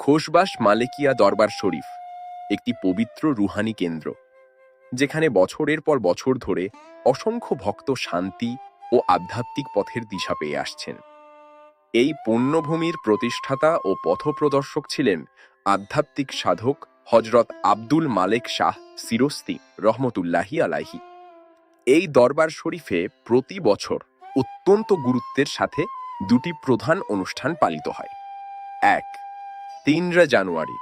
খোশবাস মালেকিয়া দরবার শরীফ একটি পবিত্র রুহানি কেন্দ্র, যেখানে বছরের পর বছর ধরে অসংখ্য ভক্ত শান্তি ও আধ্যাত্মিক পথের দিশা পেয়ে আসছেন। এই পুণ্যভূমির প্রতিষ্ঠাতা ও পথপ্রদর্শক ছিলেন আধ্যাত্মিক সাধক হজরত আব্দুল মালেক শাহ সিরস্তি রহমতুল্লাহি আলাইহি। এই দরবার শরীফে প্রতি বছর অত্যন্ত গুরুত্বের সাথে দুটি প্রধান অনুষ্ঠান পালিত হয়। ১. ৩ জানুয়ারি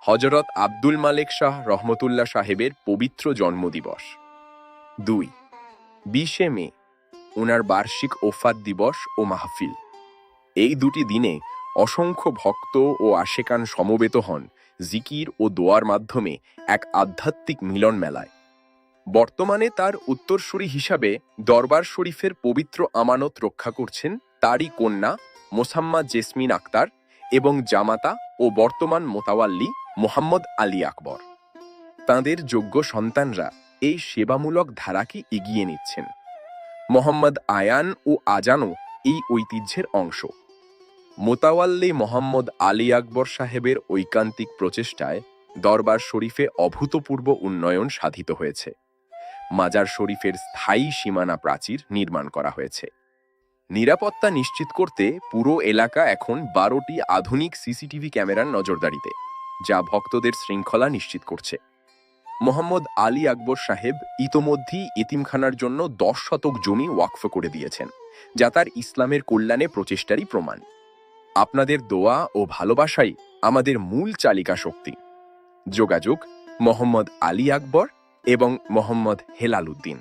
হজরত আব্দুল মালেক শাহ রহমতুল্লাহ সাহেবের পবিত্র জন্মদিবস। ২. ২০ মে ওনার বার্ষিক ওফাত দিবস ও মাহফিল। এই দুটি দিনে অসংখ্য ভক্ত ও আশেকান সমবেত হন জিকির ও দোয়ার মাধ্যমে এক আধ্যাত্মিক মিলন মেলায়। বর্তমানে তার উত্তরসূরি হিসাবে দরবার শরীফের পবিত্র আমানত রক্ষা করছেন তারই কন্যা মোসাম্মা জেসমিন আক্তার এবং জামাতা ও বর্তমান মোতাওয়াল্লি মোহাম্মদ আলী আকবর। তাঁদের যোগ্য সন্তানরা এই সেবামূলক ধারাকে এগিয়ে নিচ্ছেন। মোহাম্মদ আয়ান ও আজানও এই ঐতিহ্যের অংশ। মোতাওয়াল্লি মোহাম্মদ আলী আকবর সাহেবের ঐকান্তিক প্রচেষ্টায় দরবার শরীফে অভূতপূর্ব উন্নয়ন সাধিত হয়েছে। মাজার শরীফের স্থায়ী সীমানা প্রাচীর নির্মাণ করা হয়েছে। নিরাপত্তা নিশ্চিত করতে পুরো এলাকা এখন 12টি আধুনিক সিসিটিভি ক্যামেরার নজরদারিতে, যা ভক্তদের শৃঙ্খলা নিশ্চিত করছে। মোহাম্মদ আলী আকবর সাহেব ইতোমধ্যেই এতিমখানার জন্য 10 শতক জমি ওয়াকফ করে দিয়েছেন, যা তার ইসলামের কল্যাণে প্রচেষ্টারই প্রমাণ। আপনাদের দোয়া ও ভালোবাসাই আমাদের মূল চালিকা শক্তি। যোগাযোগ মোহাম্মদ আলী আকবর এবং মোহাম্মদ হেলাল উদ্দিন।